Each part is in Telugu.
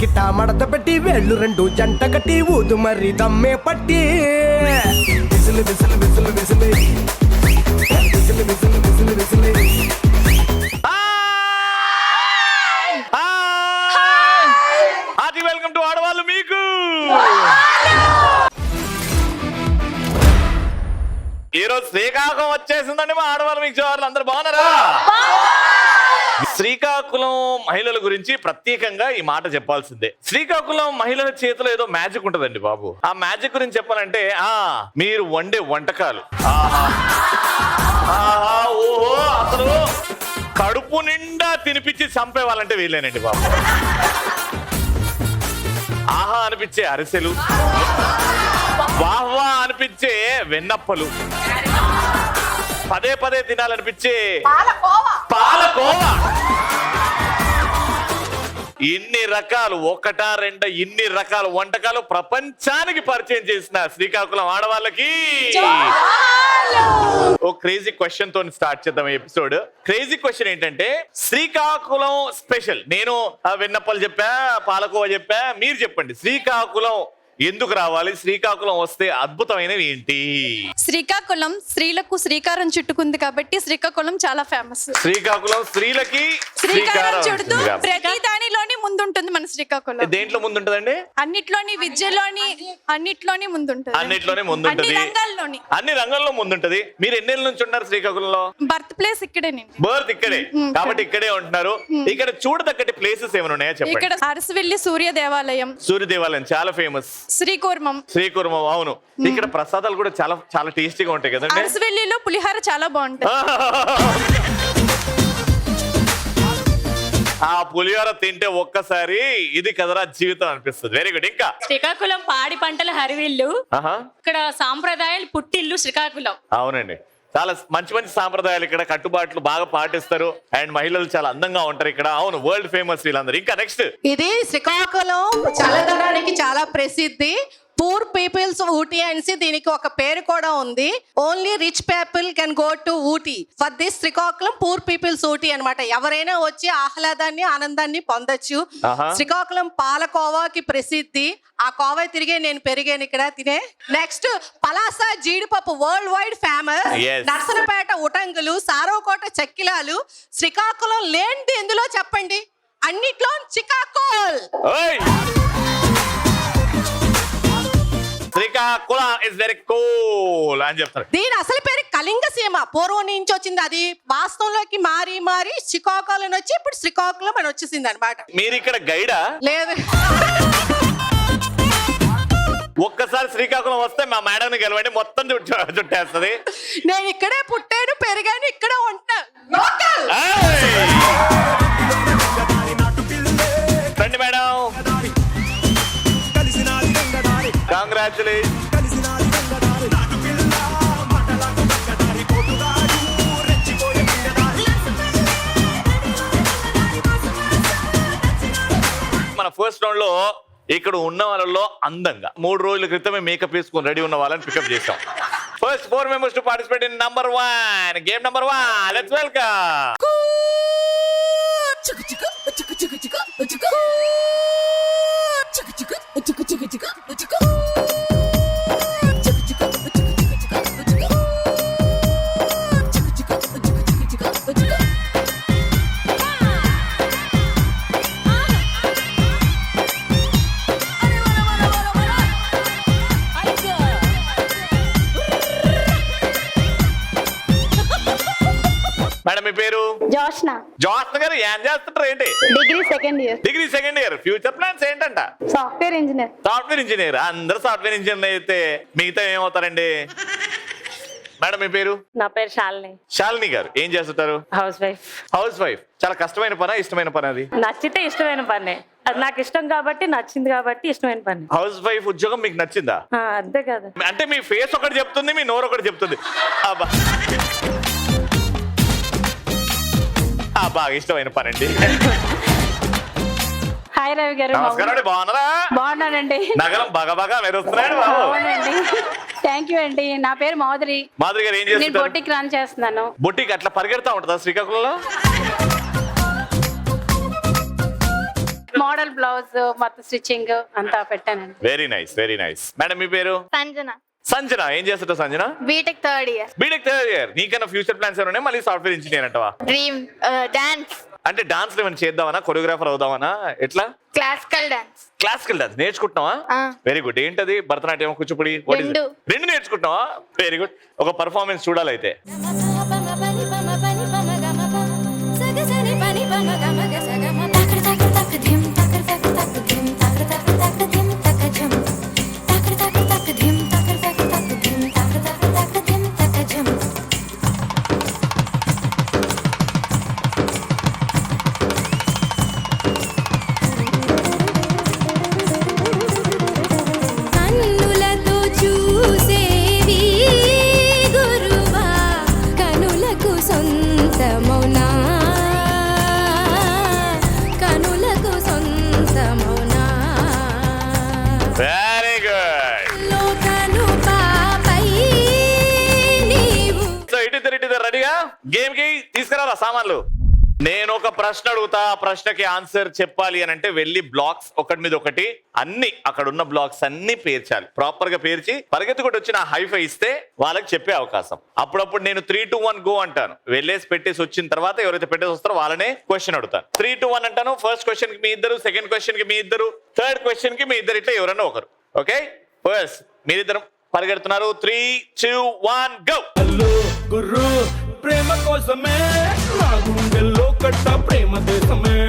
కిట మడత పెట్టి వేళ్ళు రెండు జంట కట్టి ఊదు మరి దమ్మే పట్టి విసిలు విసిలు విసిలు విసిలు విసిలు విసిలు విసిలు విసిలు. వెల్కమ్ టు ఆడవాళ్ళు మీకు. ఈ రోజు శ్రీకాకుళం వచ్చేసిందండి. మా ఆడవాళ్ళు మీకు జోహార్లు. అందరు బాగున్నారా? శ్రీకాకుళం మహిళల గురించి ప్రత్యేకంగా ఈ మాట చెప్పాల్సిందే. శ్రీకాకుళం మహిళల చేతిలో ఏదో మ్యాజిక్ ఉంటదండి బాబు. ఆ మ్యాజిక్ గురించి చెప్పాలంటే మీరు వండే వంటకాలు ఓహో అసలు కడుపు నిండా తినిపించి చంపేవాళ్ళంటే వీళ్ళేనండి బాబు. ఆహా అనిపించే అరిసెలు, వాహ్వా అనిపించే వెన్నప్పలు, పదే పదే తినాలనిపించే పాలకోవా. ఇన్ని రకాలు, ఒకటా రెండా, ఇన్ని రకాల వంటకాలు ప్రపంచానికి పరిచయం చేసిన శ్రీకాకుళం ఆడవాళ్ళకి ఓ క్రేజీ క్వశ్చన్ తో స్టార్ట్ చేద్దాం ఈ ఎపిసోడ్. క్రేజీ క్వశ్చన్ ఏంటంటే, శ్రీకాకుళం స్పెషల్. నేను వెన్నప్పలు చెప్పా, పాలకోవా చెప్పా, మీరు చెప్పండి శ్రీకాకుళం ఎందుకు రావాలి? శ్రీకాకుళం వస్తే అద్భుతమైనవి ఏంటి? శ్రీకాకుళం స్త్రీలకు శ్రీకారం చుట్టుకుంది కాబట్టి శ్రీకాకుళం చాలా ఫేమస్. శ్రీకాకుళం స్త్రీలకి శ్రీకారం చుడుతూ ప్రతి దానిలోని ముందుంటుంది మన శ్రీకాకుళం. దేంట్లో ముందుంటదండి? అన్నిట్లోని, విద్యలోని, అన్నిట్లోని ముందుంటుంది. అన్నిట్లోనే ముందుంటది, అన్ని రంగాల్లో ముందుంటది. మీరు ఎన్నేళ్ళ నుంచి ఉన్నారు శ్రీకాకుళంలో? Birth place ఇక్కడేనండి. బర్త్ ఇక్కడే కాబట్టి ఇక్కడే ఉంటున్నారు. ఇక్కడ చూడదగ్గటి ప్లేసెస్ ఏమైనా ఉన్నాయా చెప్పండి. ఇక్కడ అరసవెల్లి సూర్య దేవాలయం, సూర్య దేవాలయం చాలా ఫేమస్. శ్రీకూర్మం, శ్రీకూర్మం అవును. ఇక్కడ ప్రసాదాలు కూడా చాలా చాలా టేస్టీగా ఉంటాయి కదండి. అరసవెల్లిలో పులిహార చాలా బాగుంటుంది. ఆ పులిహోర తింటే ఒక్కసారి ఇది కదరా జీవితం అనిపిస్తుంది. Very good. ఇంకా శ్రీకాకుళం పాడి పంటల హరివిల్లు, ఇక్కడ సాంప్రదాయాలు పుట్టిల్లు శ్రీకాకుళం. అవునండి, చాలా మంచి మంచి సాంప్రదాయాలు ఇక్కడ, కట్టుబాట్లు బాగా పాటిస్తారు. అండ్ మహిళలు చాలా అందంగా ఉంటారు ఇక్కడ. అవును, వరల్డ్ ఫేమస్ వీళ్ళందరూ. ఇంకా నెక్స్ట్, ఇది శ్రీకాకుళం చల్లదనానికి చాలా ప్రసిద్ధి. పూర్ పీపుల్స్ ఊటీ అనేసి దీనికి ఒక పేరు కూడా ఉంది. Only rich people can go to Ooty. For this Srikakulam poor peoples Ooty అన్నమాట. ఎవరైనా వచ్చి ఆహ్లాదాన్ని, ఆనందాన్ని పొందొచ్చు. శ్రీకాకుళం పాలకోవాకి ప్రసిద్ధి. ఆ కోవా తిరిగే నేను పెరిగాను ఇక్కడ తినే. నెక్స్ట్ పలాస జీడిపప్పు వరల్డ్ వైడ్ ఫేమస్. నర్సనపేట ఉటంగులు, సారోకోట చెక్కిలాలు. శ్రీకాకుళం లేనిది ఎందులో చెప్పండి? అన్నిట్లో Chicacole. Srikakulam is very cool అని చెప్తారు. దీని అసలు పేరు కళింగ సీమ. పూర్వం నుంచి వచ్చింది. అది వాస్తవంలోకి మారి మారి శ్రీకాకుళం వచ్చి ఇప్పుడు శ్రీకాకుళం అని వచ్చేసింది అనమాట. మీరు ఇక్కడ గైడా? లేదు. ఒక్కసారి శ్రీకాకుళం వస్తే మా మేడం గెలవండి, మొత్తం చుట్టేస్తుంది. నేను ఇక్కడే పుట్టాను, పెరిగాను, ఇక్కడే ఉంటా. రండి మేడం, కంగ్రాచులేషన్. మన ఫస్ట్ రౌండ్ లో ఇక్కడ ఉన్న వాళ్ళలో అందంగా 3 రోజుల క్రితమే మేకప్ వేసుకుని రెడీ ఉన్న వాళ్ళని పికప్ చేసాం. First 4 members to participate in number 1 game. Number 1 let's welcome. Madam మీ పేరు? జోష్న. జోష్న గారు ఏం చేస్తుంటారు ఏంటి? Degree second year. Degree second year. Future plans ఏంటంట? Software engineer. Software engineer. అందరు సాఫ్ట్వేర్ ఇంజనీర్ అయితే మిగతా ఏమవుతారండి? మేడం మీ పేరు? నా పేరు శాలిని. శాలిని గారు ఏం చేస్తుంటారు? House wife. House wife. చాలా కష్టమైన పనా, ఇష్టమైన పని? అది నచ్చితే ఇష్టమైన పని. అది నాకు ఇష్టం కాబట్టి, నచ్చింది కాబట్టి ఇష్టమైన పని. హౌస్ వైఫ్ ఉద్యోగం మీకు నచ్చిందా? అంతే కదా. అంటే మీ ఫేస్ ఒకటి చెప్తుంది, మీ నోరు ఒకటి చెప్తుంది. బాగా ఇష్టమైన పని అండి. హాయ్ రవి గారు. నమస్కారం అండి, బాగున్నారా? బాగున్నానండి. నగరం బాగా బాగా మెరుస్తున్నాడు బాబు. థ్యాంక్ యూ అండి. నా పేరు మాధురి. మాధురి గారు ఏం చేస్తారు? నేను బొటిక్ రన్ చేస్తున్నాను. బొటిక్ అట్లా పరిగెడతా ఉంటుందా శ్రీకాకుళంలో? మోడల్ బ్లౌజ్ మొత్తం స్టిచ్చింగ్ అంతా పెట్టానండి. Very nice, very nice. Madam మీ పేరు? సంజన, సంజన. ఏం చేస్తుంటావు Sanjana? BTech third year. BTech third year. నీకన్నా ఫ్యూచర్ ప్లాన్స్ ఏమైనా మళ్ళీ సాఫ్ట్వేర్ ఇంజనీర్ అంటవా? డ్రీమ్ డాన్స్, అంటే డాన్స్ ఏమైనా చేద్దామనా, కొరియోగ్రాఫర్ అవుదామనా, ఎట్లా? Classical dance. క్లాసికల్ డాన్స్ నేర్చుకుంటున్నావా? Very good. ఏంటది? భరతనాట్యం, కూచిపూడి? రెండు నేర్చుకుంటున్నావా? Very good. ఒక పర్ఫార్మెన్స్ చూడాలైతే. కన్నులతో చూసేవి గురువా, కనులకు సొంతమౌనా, కనులకు సొంతమౌనా. Very good. లోకను పాపై నీవు. సో ఇటు రెడీగా? గేమ్ కి తీసుకురారా సామాన్లు. నేను ఒక ప్రశ్న అడుగుతా, ఆ ప్రశ్నకి ఆన్సర్ చెప్పాలి అని అంటే వెళ్ళి బ్లాక్స్ ఒకటి మీద ఒకటి అన్ని అక్కడ ఉన్న బ్లాక్స్ అన్ని పేర్చాలి. ప్రాపర్ గా పేర్చి పరిగెత్తుకుంటూ వచ్చి నా హైఫై ఇస్తే వాళ్ళకి చెప్పే అవకాశం. అప్పుడప్పుడు నేను 3, 2, 1 గో అంటాను. వెళ్ళేసి పెట్టేసి వచ్చిన తర్వాత ఎవరైతే పెట్టేసి వస్తారో వాళ్ళనే క్వశ్చన్ అడుగుతాను. 3, 2, 1 అంటాను. ఫస్ట్ క్వశ్చన్ కి మీ ఇద్దరు, సెకండ్ క్వశ్చన్ కి మీ ఇద్దరు, థర్డ్ క్వశ్చన్ కి మీ ఇద్దరు, ఇట్లా ఎవరన్నా ఒకరు. ఓకే, ఫస్ట్ మీరిద్దరు పరిగెడుతున్నారు. 3, 2, 1 గో. హలో గుర్రు ప్రేమ కోసమే నా గుండెల్లో కట్ట ప్రేమ దేశమే.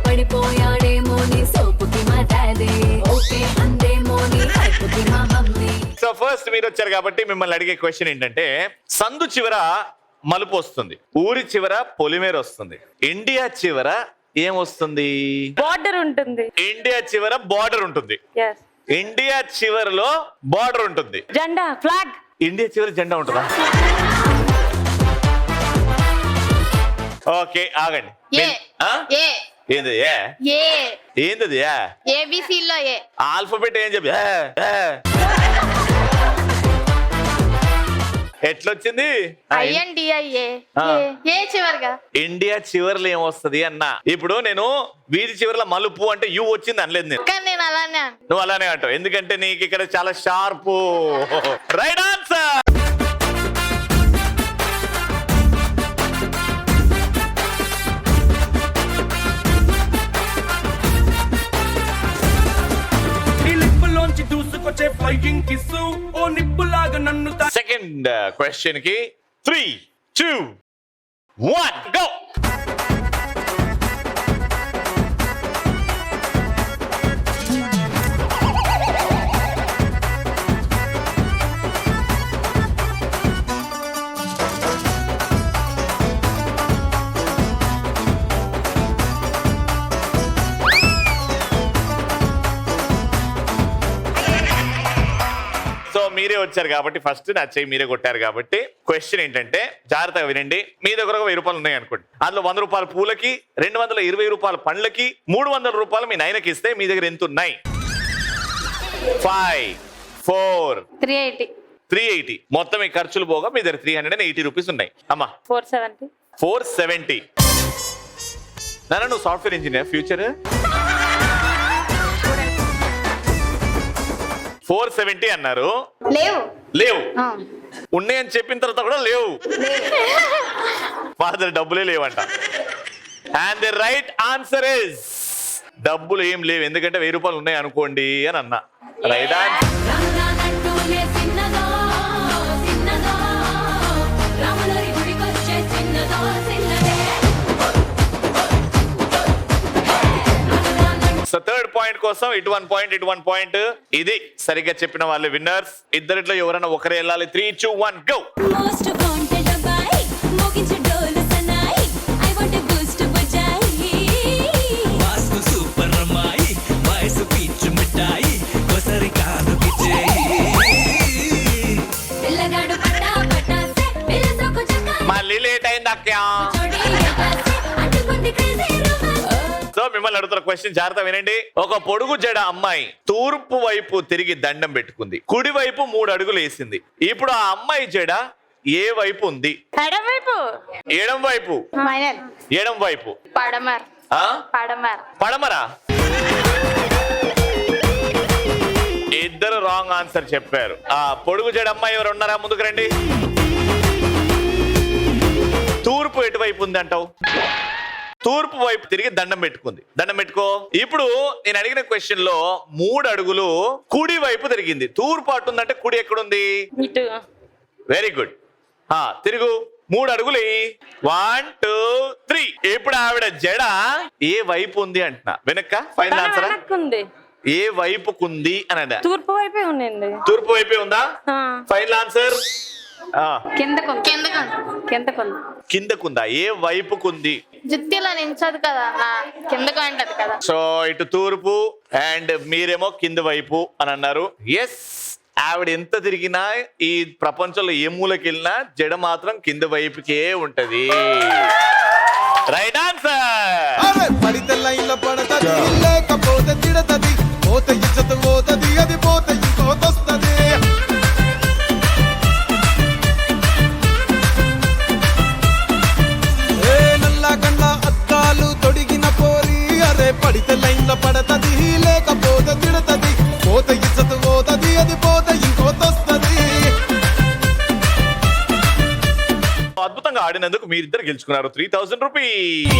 పడిపోయాడేమో నీ సోపుకి మా డాడీ, ఓకే అందేమో నీ హైపుకి మా మమ్మీ. సో ఫస్ట్ మీరు వచ్చారు కాబట్టి మిమ్మల్ని అడిగే క్వశ్చన్ ఏంటంటే, సందు చివర మలుపు వస్తుంది, ఊరి చివర పొలిమేర వస్తుంది, ఇండియా చివర ఏం వస్తుంది? బార్డర్ ఉంటుంది. ఇండియా చివర బార్డర్ ఉంటుంది. ఇండియా చివరలో బార్డర్ ఉంటుంది. జెండా, ఫ్లాగ్. ఇండియా చివర జెండా ఉంటుందా? ఓకే ఆగండి. ఆ? ఏంది ఏ? ఏంది ఏబిసి లో ఏ. ఆల్ఫాబెట్ ఏం చెప్పి ఎట్లొచ్చింది? ఏ చివరిగా ఇండియా చివర్లో ఏమొస్తుంది అన్న. ఇప్పుడు నేను వీధి చివరిలో మలుపు అంటే యూ వచ్చింది అనలేదు నేను. కానీ నేను అలానే నువ్వు అలానే అంటావు, ఎందుకంటే నీకు ఇక్కడ చాలా షార్ప్. Right answer. ఈ లిప్పులోంచి దూసుకొచ్చే ఫ్లైయింగ్ కిస్సు ఓ నిప్పులాగా నన్ను సెకండ్ క్వశ్చన్ కి 3, 2, 1 గో. సో మీరే వచ్చారు కాబట్టి ఫస్ట్ నా చెయ్యి మీరే కొట్టారు కాబట్టి క్వశ్చన్ ఏంటంటే జాగ్రత్తగా వినండి. మీ దగ్గర ఒక 1000 రూపాయలు ఉన్నాయి అనుకోండి. అందులో 100 రూపాయల పూలకి, 220 రూపాయల పండ్లకి, 300 రూపాయలు మీ నాయనకి ఇస్తే మీ దగ్గర ఎంత ఉన్నాయి? 5, 4, 380. మొత్తం ఈ ఖర్చులు పోగా మీ దగ్గర 380 రూపీస్ ఉన్నాయి. అమ్మా 470. నాన్న నువ్వు సాఫ్ట్వేర్ ఇంజనీర్ ఫ్యూచర్? 470 అన్నారు. లేవు ఉన్నాయని చెప్పిన తర్వాత కూడా లేవు. మా దగ్గర డబ్బులే లేవంట. And the right answer is డబ్బులు ఏం లేవు, ఎందుకంటే 1000 రూపాయలు ఉన్నాయి అనుకోండి అని అన్నా. Right answer. So third point కోసం ఇటు 1 పాయింట్, ఇటు 1 పాయింట్. ఇది సరిగ్గా చెప్పిన వాళ్ళు విన్నర్స్. ఇద్దరిట్లో ఎవరైనా ఒకరే వెళ్ళాలి. 3, 2, 1 గో. మళ్ళీ లేట్ అయింది అక్క. సో మిమ్మల్ని అడుగుతున్న క్వశ్చన్ జాగ్రత్త వినండి. ఒక పొడుగు జడ అమ్మాయి తూర్పు వైపు తిరిగి దండం పెట్టుకుంది, కుడి వైపు 3 అడుగులు వేసింది. ఇప్పుడు ఆ అమ్మాయి జడ ఏ వైపు ఉంది? ఎడమవైపు. ఎడం వైపు. మైనర్. ఎడం వైపు. పడమర్. ఆ? పడమర్. పడమరా? ఇద్దరు రాంగ్ ఆన్సర్ చెప్పారు. ఆ పొడుగు జడమ్మాయి ఎవరు ఉన్నారా? ముందుకు రండి. తూర్పు ఎటువైపు ఉంది అంటావు? తూర్పు వైపు తిరిగి దండం పెట్టుకుంది. దండం పెట్టుకో. ఇప్పుడు నేను అడిగిన క్వశ్చన్ లో 3 అడుగులు కుడి వైపు తిరిగింది. తూర్పు అటుందంటే కుడి ఎక్కడుంది? ఇటు. Very good. తిరుగు. 3 అడుగులు. 1 2 3. ఇప్పుడు ఆవిడ జడ ఏ వైపు ఉంది అంటున్నా. వెనక్క? Final answer. వెనక్కుంది. ఏ వైపుకుంది అని అన్నా. తూర్పు వైపే ఉందండి. తూర్పు వైపే ఉందా? Final answer. కిందకుందా? ఏ వైపుకుంది? జుత్తిలో నించదు కదా నా కిందకు అంటది కదా. సో ఇటు తూర్పు అండ్ మీరేమో కింద వైపు అని అన్నారు. ఎస్, ఆవిడ ఎంత తిరిగినా ఈ ప్రపంచంలో ఏ మూలకి వెళ్ళినా జడ మాత్రం కింద వైపుకే ఉంటది. Right answer. పడితే లైన్లో పడతది, లేకపోతే తిడతది, పోతే ఇజ్జత్ పోతది, అది పోతే ఇంకోతొస్తది. నల్లా కన్నా అద్దాలు తొడిగిన పోరి, అరే పడితే లైన్లో పడతది, లేకపోతే తిడతది, పోతే ఇజ్జత్ పోతది, అది పోతే ఇంకోతొస్తది. అద్భుతంగా ఆడినందుకు మీరిద్దరు గెలుచుకున్నారు 3000 రూపీస్.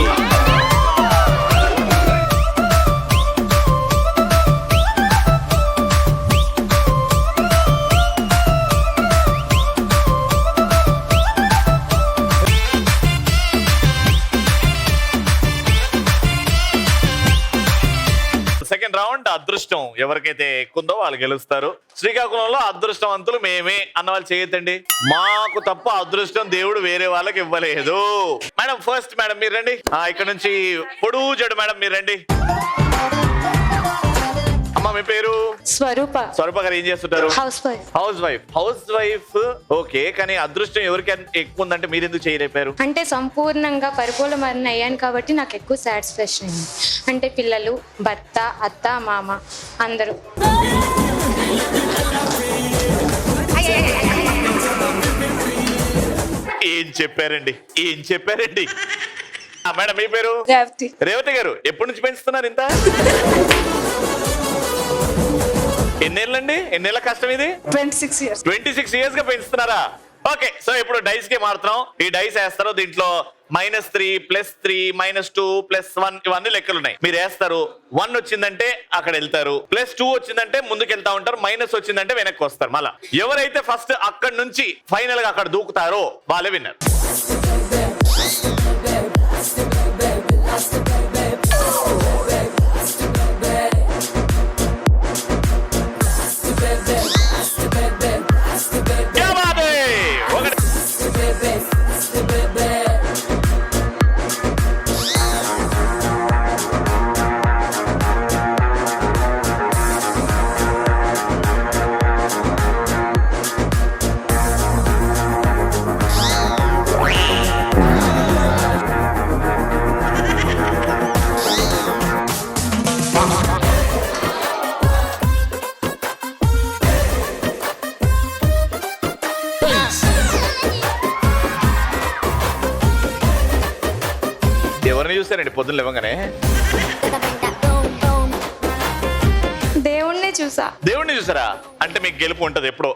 సెకండ్ రౌండ్ అదృష్టం ఎవరికైతే ఎక్కుందో వాళ్ళు గెలుస్తారు. శ్రీకాకుళంలో అదృష్టవంతులు మేమే అన్న వాళ్ళు చేయొద్దండి. మాకు తప్ప అదృష్టం దేవుడు వేరే వాళ్ళకి ఇవ్వలేదు. Madam first. మేడం మీరు రండి. ఇక్కడ నుంచి పొడుగు జడు మేడం మీరు రండి. అమ్మ మీ పేరు? స్వరూప. స్వరూప గారు ఏం చేస్తుంటారు? House wife. House wife. House wife okay, కానీ అదృష్టం ఎవరికి ఎక్కువ ఉందంటే మీరు ఎందుకు చేయలేపారు? అంటే సంపూర్ణంగా పరిపూర్ణమని అయ్యాను కాబట్టి నాకు ఎక్కువ సాటిస్ఫాక్షన్ అయింది. అంటే పిల్లలు, భర్త, అత్త, మామ అందరూ. ఏం చెప్పారండి, ఏం చెప్పారండి. మేడం మీ పేరు? రేవతి. రేవతి గారు ఎప్పటి నుంచి పెంచుతున్నారు ఇంత? ఎన్నేళ్ళండి? ఎన్నేళ్ళ కష్టం ఇది? 26 years. 26 years గా పెంచుతున్నారా? ఓకే, సో ఇప్పుడు డైస్ కి మారుతున్నాం. ఈ డైస్ వేస్తారు. దీంట్లో -3 +3 -2 +1 ఇవన్నీ లెక్కలు ఉన్నాయి. మీరు వేస్తారు. 1 వచ్చిందంటే అక్కడ వెళ్తారు, +2 వచ్చిందంటే ముందుకు వెళ్తా ఉంటారు, మైనస్ వచ్చిందంటే వెనక్కి వస్తారు. మళ్ళా ఎవరైతే ఫస్ట్ అక్కడ నుంచి ఫైనల్ గా అక్కడ దూకుతారో వాళ్ళే విన్నారు. ఎవరిని చూసారండి పొద్దున్న లేవగానే? దేవుణ్ణి చూసా. దేవుణ్ణి చూసారా? అంటే మీకు గెలుపు ఉంటది ఎప్పుడో.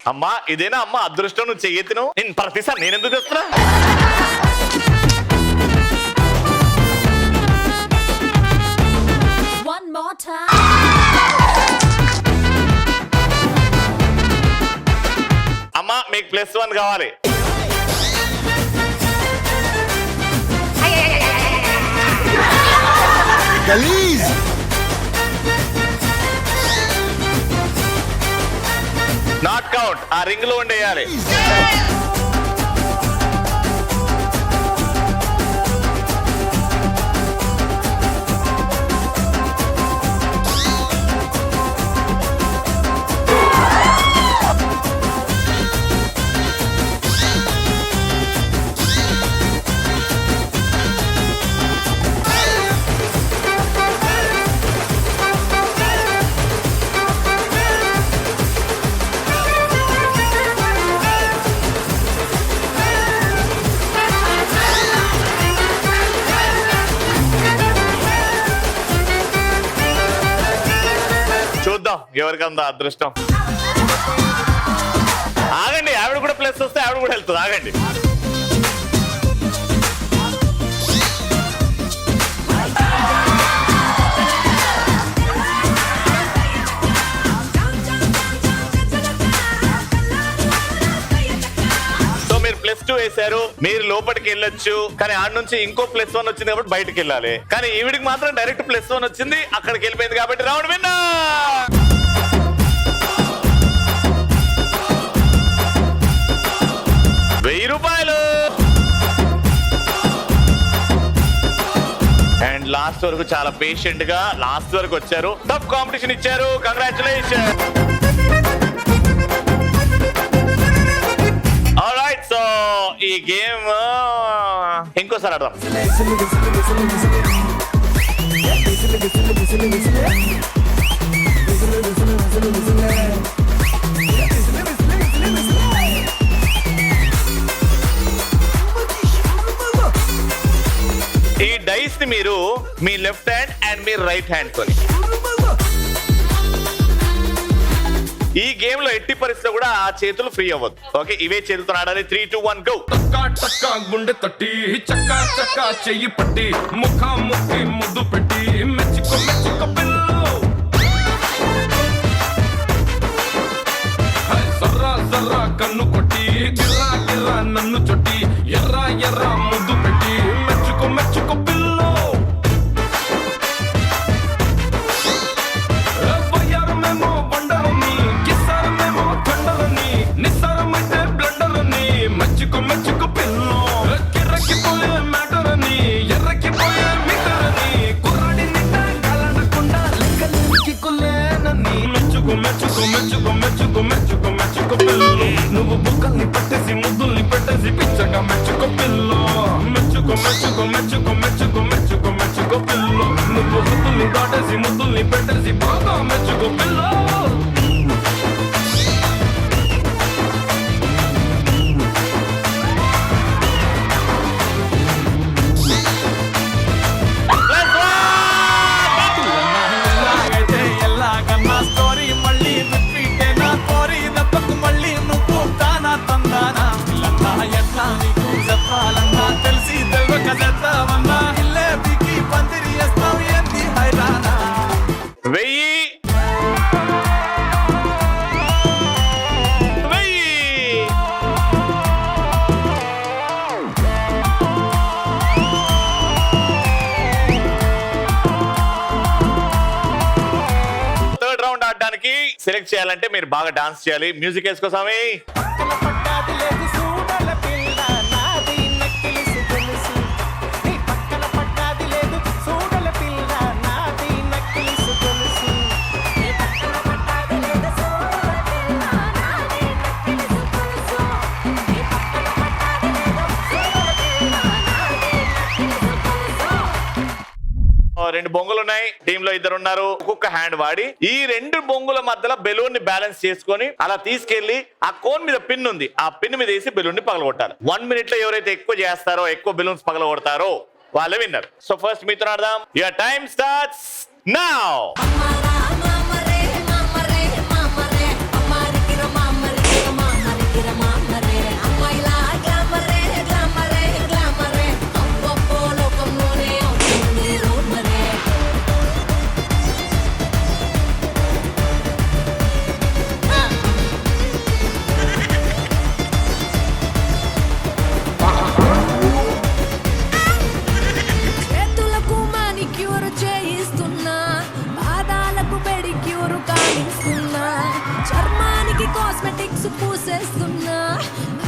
అమ్మా ఇదేనా అమ్మా అదృష్టం? నువ్వు చెయ్యెత్తును. నేను ప్రతిసారి నేను ఎందుకు తెస్తున్నా? అమ్మా మీకు +1 కావాలి. Not count. ఆ రింగ్ లో ఉండేయాలి. చూద్దాం ఎవరికి అంత అదృష్టం. ఆగండి, ఆవిడ కూడా ప్లస్ వస్తే ఆవిడ కూడా వెళ్తుంది. ఆగండి. సో మీరు +2 వేశారు, మీరు లోపలికి వెళ్ళొచ్చు. కానీ ఆడ నుంచి ఇంకో +1 వచ్చింది కాబట్టి బయటకు వెళ్ళాలి. కానీ ఈవిడికి మాత్రం డైరెక్ట్ +1 వచ్చింది, అక్కడికి వెళ్ళిపోయింది కాబట్టి రౌండ్ విన్నర్. 1000 రూపాయలు. అండ్ లాస్ట్ వరకు చాలా పేషెంట్ గా లాస్ట్ వరకు వచ్చారు. టఫ్ కాంపిటీషన్ ఇచ్చారు. కంగ్రాచులేషన్. ఆల్రైట్, సో ఈ గేమ్ ఇంకోసారి ఆడదాం. ఈ డైస్ ని మీరు మీ లెఫ్ట్ హ్యాండ్ అండ్ మీ రైట్ హ్యాండ్ తోని ఈ గేమ్ లో ఎట్టి పరిస్థితి కూడా ఆ చేతులు ఫ్రీ అవ్వద్దు. ఓకే, ఇవే చేతులతో ఆడాలి. 3, 2, 1 గో. టక్కా గుండె తట్టి చక్కా చక్కా చెయ్యి పట్టి ముఖా ముక్కి ముద్దు పెట్టి మెచ్చుకో మెచ్చుకో పిల్లు జర్రా జర్రా కన్ను కొట్టి గిర్రా గిర్రా నన్ను చొట్టి ఎర్రా ఎర్రా ముద్దు పెట్టి మెచ్చుకో మెచ్చుకో పిల్లు వయ్యారమేమో బండరని కిస్సారమేమో తండరని నిస్సారమైతే బ్లండరని మెచ్చుకో మెచ్చుకో పిల్లు కిర్రకిపోయే మ్యాటరని ఎర్రకిపోయే మీటరని కుర్రాడి నింట గాలనకుండా లెక్కలేనికి కులేనని మెచ్చుకో మెచ్చుకో మెచ్చుకో మెచ్చుకో మెచ్చుకో మెచ్చుకో పిల్లు నువ్వు బుక్కల్ని పట్టేసి ముద్దుల్ని పెట్టేసి పిచ్చగా మెచ్చుకో పిల్లు మెచ్చుకో మెచ్చుకో మెచ్చుకో మెచ్చుకో మెచ్చుకో మెచ్చుకో పిల్లు నువ్వు ముద్దుల్ని దాటేసి ముద్దుల్ని పెట్టేసి బాగా మెచ్చుకో పిల్లు సెలెక్ట్ చేయాలంటే మీరు బాగా డాన్స్ చేయాలి. మ్యూజిక్ వేసుకోసామి. రెండు బొంగులు ఉన్నాయి. టీమ్ లో 2 ఉన్నారు. ఒక్కొక్క హ్యాండ్ వాడి ఈ 2 బొంగుల మధ్యలో బెలూన్ ని బ్యాలెన్స్ చేసుకొని అలా తీసుకెళ్లి ఆ కోన్ మీద పిన్ ఉంది, ఆ పిన్ మీద వేసి బెలూన్ ని పగలగొట్టాలి. 1 మినిట్ లో ఎవరైతే ఎక్కువ చేస్తారో, ఎక్కువ బెలూన్స్ పగలగొడతారో వాళ్ళే విన్నర్. సో ఫస్ట్ మీతో ఆడదాం. Your time starts now. చేతులకు మానిక్యూర్ చేయిస్తున్నా, పాదాలకు పెడిక్యూర్ పూసేస్తున్నా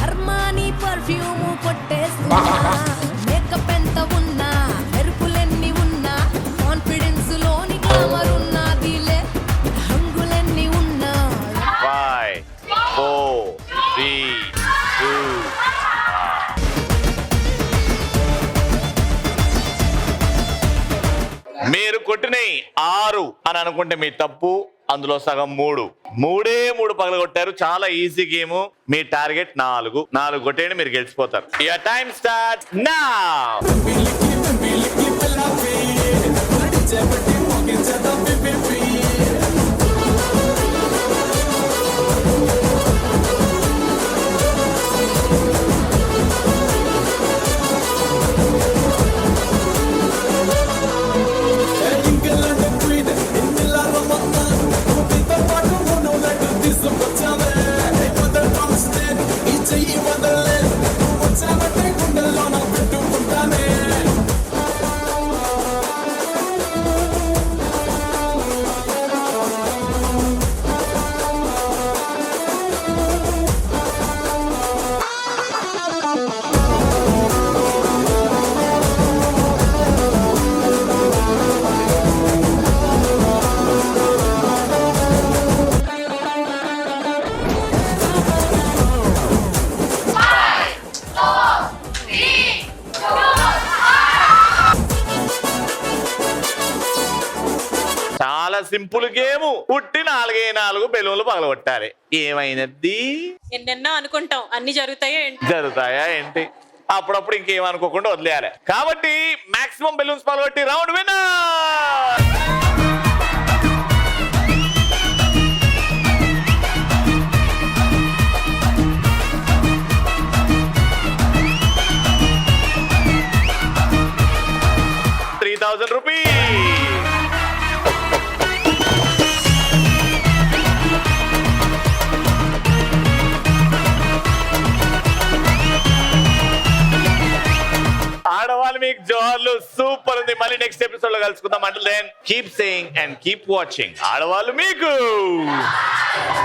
అర్మానీ పర్ఫ్యూమ్ కొట్టేస్తున్నా మేకప్ ఎంత ఉన్నా మెరుపులెన్ని ఉన్నా కాన్ఫిడెన్స్ లోని గ్లామర్ ఉన్నదిలే హంగులెన్ని ఉన్నా 5 4 3 2 మీరు కొట్టినవి 6 అని అనుకుంటే మీ తప్పు. అందులో సగం 3 పగల కొట్టారు. చాలా ఈజీ గేమ్. మీ టార్గెట్ 4 కొట్టేయండి, మీరు గెలిచిపోతారు. Your time start now. చాలా సింపుల్ గేమ్. పుట్టి 4 బెలూన్లు పగలగొట్టాలి. ఏమైనది? ఎన్నెన్నో అనుకుంటాం, అన్ని జరుగుతాయా ఏంటి? అప్పుడప్పుడు ఇంకేమనుకోకుండా వదిలేయాలి. కాబట్టి మాక్సిమం బెలూన్స్ పగలగొట్టి రౌండ్ విన్నర్. ₹3,000. ఆడవాళ్ళు మీకు జోహార్లు. సూపర్ ఉంది. మళ్ళీ నెక్స్ట్ ఎపిసోడ్ లో కలుసుకుందాం. అంటే then keep saying and keep watching. ఆడవాళ్ళు మీకు